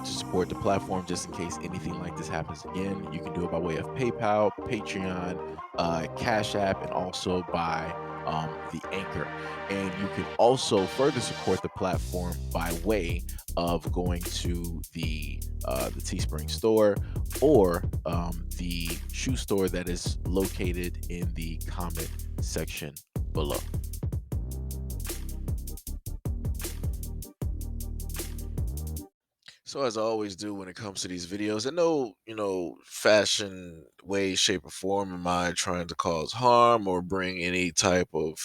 want to support the platform just in case anything like this happens again, you can do it by way of PayPal, Patreon, Cash App, and also by the Anchor. And you can also further support the platform by way of going to the Teespring store or the shoe store that is located in the comment section below. So as I always do when it comes to these videos, in no, fashion, way, shape, or form am I trying to cause harm or bring any type of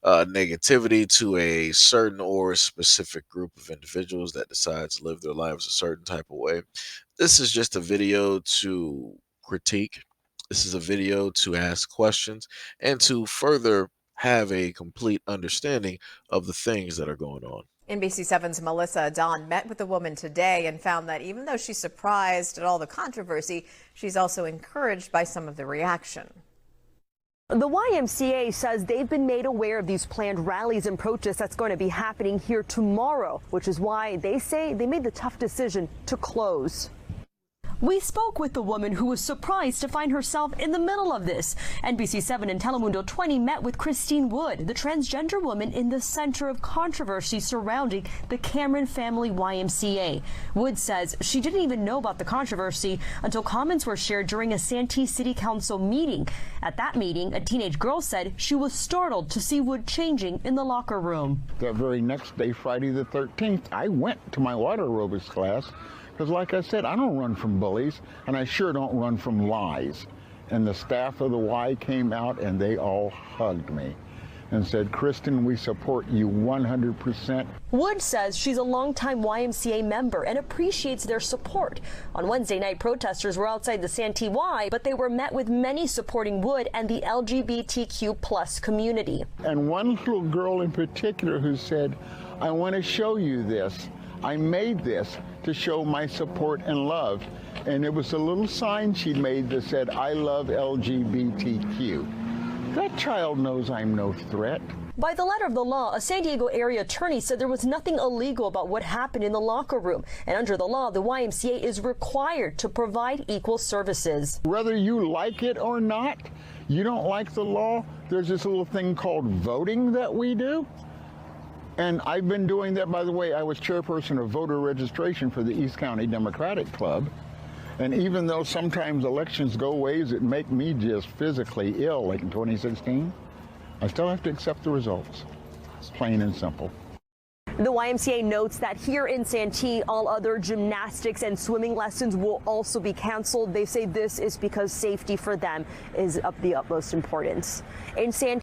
negativity to a certain or specific group of individuals that decides to live their lives a certain type of way. This is just a video to critique. This is a video to ask questions and to further have a complete understanding of the things that are going on. NBC7's Melissa Don met with the woman today and found that even though she's surprised at all the controversy, she's also encouraged by some of the reaction. The YMCA says they've been made aware of these planned rallies and protests that's going to be happening here tomorrow, which is why they say they made the tough decision to close. We spoke with the woman who was surprised to find herself in the middle of this. NBC7 and Telemundo 20 met with Christine Wood, the transgender woman in the center of controversy surrounding the Cameron Family YMCA. Wood says she didn't even know about the controversy until comments were shared during a Santee City Council meeting. At that meeting, a teenage girl said she was startled to see Wood changing in the locker room. The very next day, Friday the 13th, I went to my water aerobics class. Because like I said, I don't run from bullies, and I sure don't run from lies. And the staff of the Y came out, and they all hugged me and said, Kristen, we support you 100%. Wood says she's a longtime YMCA member and appreciates their support. On Wednesday night, protesters were outside the Santee Y, but they were met with many supporting Wood and the LGBTQ plus community. And one little girl in particular who said, I want to show you this. I made this to show my support and love. And it was a little sign she made that said, I love LGBTQ. That child knows I'm no threat. By the letter of the law, a San Diego area attorney said there was nothing illegal about what happened in the locker room. And under the law, the YMCA is required to provide equal services. Whether you like it or not, you don't like the law, there's this little thing called voting that we do. And I've been doing that, by the way. I was chairperson of voter registration for the East County Democratic Club. And even though sometimes elections go ways that make me just physically ill, like in 2016, I still have to accept the results. It's plain and simple. The YMCA notes that here in Santee, all other gymnastics and swimming lessons will also be canceled. They say this is because safety for them is of the utmost importance. In Santee.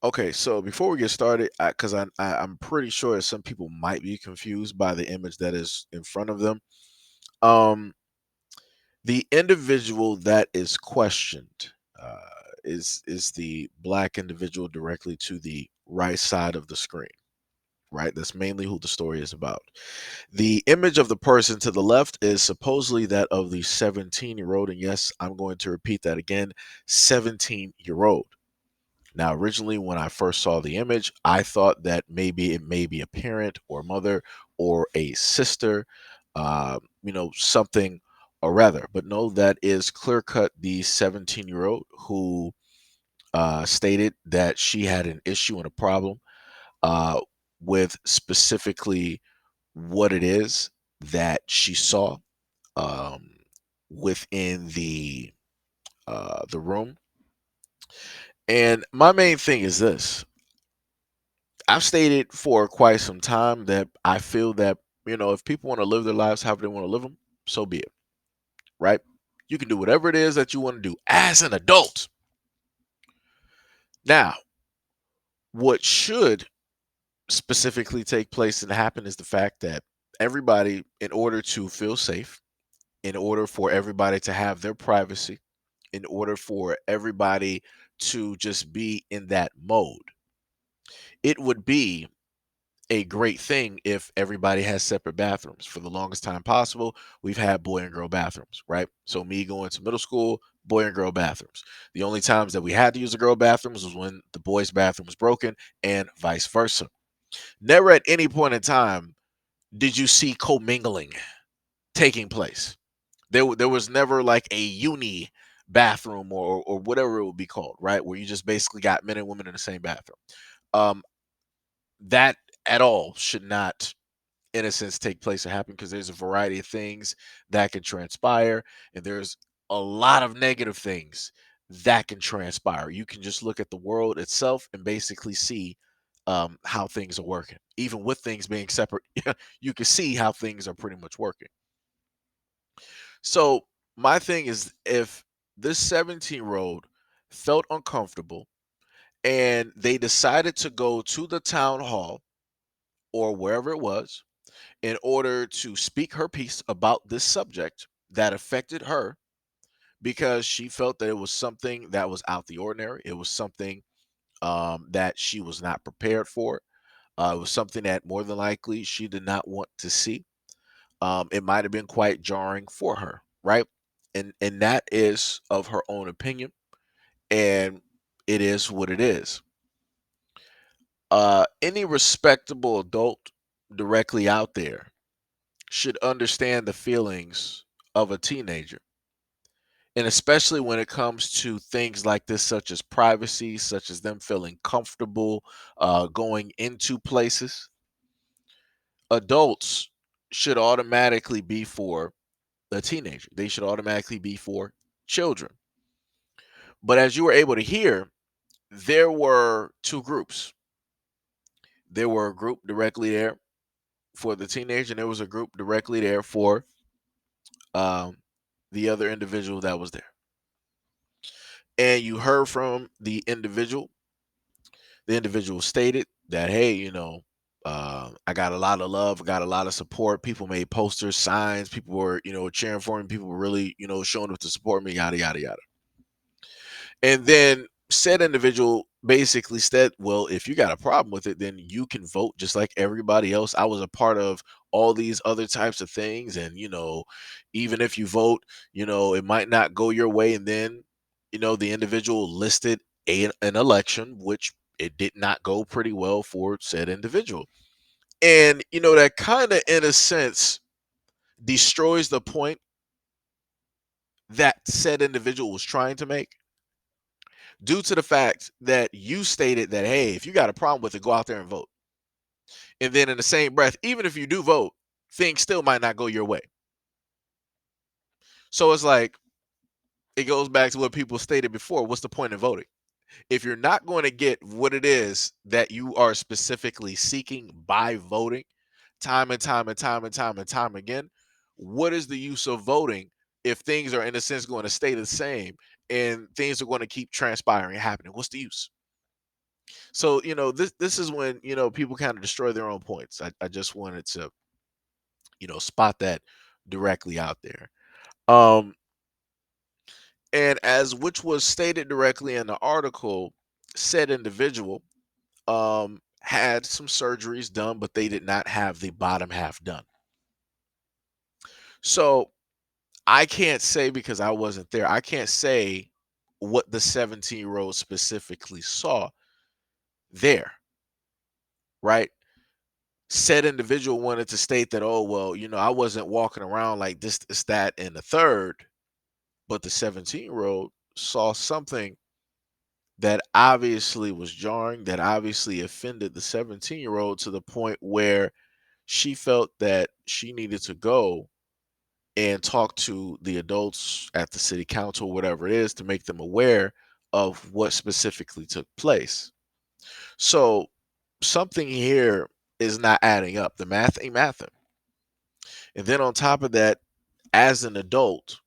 Okay, so before we get started, because I'm pretty sure some people might be confused by the image that is in front of them. The individual that is questioned is the black individual directly to the right side of the screen, right? That's mainly who the story is about. The image of the person to the left is supposedly that of the 17-year-old, and yes, I'm going to repeat that again, 17-year-old. Now, originally, when I first saw the image, I thought that maybe it may be a parent or mother or a sister, something or rather. But no, that is clear-cut the 17-year-old who stated that she had an issue and a problem with specifically what it is that she saw within the room. And my main thing is this. I've stated for quite some time that I feel that, if people want to live their lives however they want to live them, so be it, right? You can do whatever it is that you want to do as an adult. Now, what should specifically take place and happen is the fact that everybody, in order to feel safe, in order for everybody to have their privacy, in order for everybody to just be in that mode, it would be a great thing if everybody has separate bathrooms. For the longest time possible, we've had boy and girl bathrooms, right? So me going to middle school, boy and girl bathrooms. The only times that we had to use the girl bathrooms was when the boys' bathroom was broken and vice versa. Never at any point in time did you see commingling taking place. There was never like a uni bathroom or whatever it would be called, right? Where you just basically got men and women in the same bathroom. Um, that at all should not, in a sense, take place or happen because there's a variety of things that can transpire, and there's a lot of negative things that can transpire. You can just look at the world itself and basically see how things are working. Even with things being separate, you can see how things are pretty much working. So my thing is, if this 17-year-old felt uncomfortable and they decided to go to the town hall or wherever it was in order to speak her piece about this subject that affected her because she felt that it was something that was out the ordinary. It was something that she was not prepared for. It was something that more than likely she did not want to see. It might have been quite jarring for her, right? And that is of her own opinion, and it is what it is. Any respectable adult directly out there should understand the feelings of a teenager. And especially when it comes to things like this, such as privacy, such as them feeling comfortable going into places, adults should automatically be for a teenager. They should automatically be for children. But as you were able to hear, there were two groups. There were a group directly there for the teenager, and there was a group directly there for um, the other individual that was there. And you heard from the individual. The individual stated that, hey, I got a lot of love, I got a lot of support. People made posters, signs, people were, cheering for me, people were really, showing up to support me, yada, yada, yada. And then said individual basically said, well, if you got a problem with it, then you can vote just like everybody else. I was a part of all these other types of things. And, even if you vote, it might not go your way. And then, the individual listed an election, which it did not go pretty well for said individual. And, that kind of, in a sense, destroys the point that said individual was trying to make, due to the fact that you stated that, hey, if you got a problem with it, go out there and vote. And then in the same breath, even if you do vote, things still might not go your way. So it's like, it goes back to what people stated before. What's the point of voting? If you're not going to get what it is that you are specifically seeking by voting time and time and time and time and time again, what is the use of voting if things are, in a sense, going to stay the same and things are going to keep transpiring and happening? What's the use? So, this is when, people kind of destroy their own points. I just wanted to, spot that directly out there. Um, and as which was stated directly in the article, said individual had some surgeries done, but they did not have the bottom half done. So I can't say, because I wasn't there, I can't say what the 17-year-old specifically saw there, right? Said individual wanted to state that, oh, well, I wasn't walking around like this, that, and the third, but the 17-year-old saw something that obviously was jarring, that obviously offended the 17-year-old to the point where she felt that she needed to go and talk to the adults at the city council, whatever it is, to make them aware of what specifically took place. So something here is not adding up. The math ain't mathing. And then on top of that, as an adult,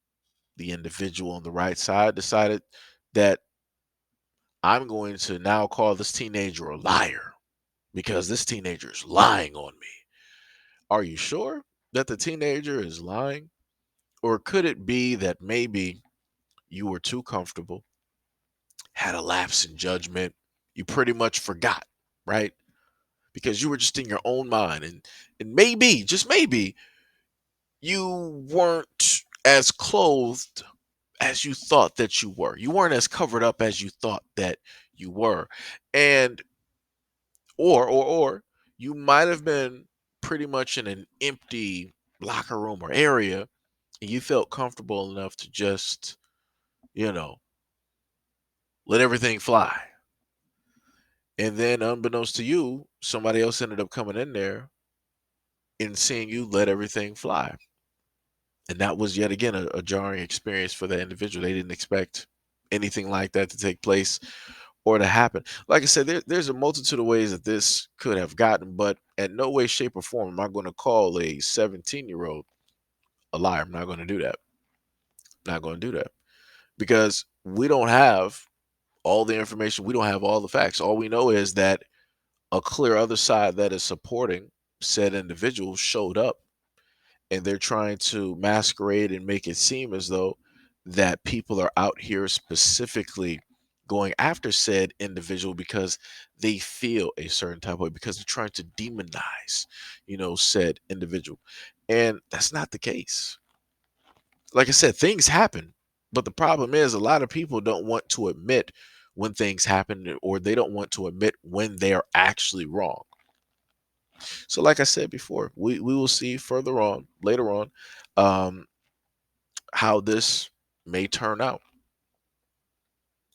the individual on the right side decided that I'm going to now call this teenager a liar because this teenager is lying on me. Are you sure that the teenager is lying? Or could it be that maybe you were too comfortable, had a lapse in judgment, you pretty much forgot, right? Because you were just in your own mind, and maybe, just maybe, you weren't as clothed as you thought that you were. You weren't as covered up as you thought that you were. And or you might have been pretty much in an empty locker room or area, and you felt comfortable enough to just, you know, let everything fly. And then, unbeknownst to you, somebody else ended up coming in there and seeing you let everything fly. And that was yet again a jarring experience for that individual. They didn't expect anything like that to take place or to happen. Like I said, there's a multitude of ways that this could have gotten, but at no way, shape, or form am I going to call a 17-year-old a liar. I'm not going to do that. Not going to do that because we don't have all the information. We don't have all the facts. All we know is that a clear other side that is supporting said individual showed up, and they're trying to masquerade and make it seem as though that people are out here specifically going after said individual because they feel a certain type of way, because they're trying to demonize, said individual. And that's not the case. Like I said, things happen, but the problem is a lot of people don't want to admit when things happen, or they don't want to admit when they are actually wrong. So, like I said before, we will see further on, later on, um, how this may turn out.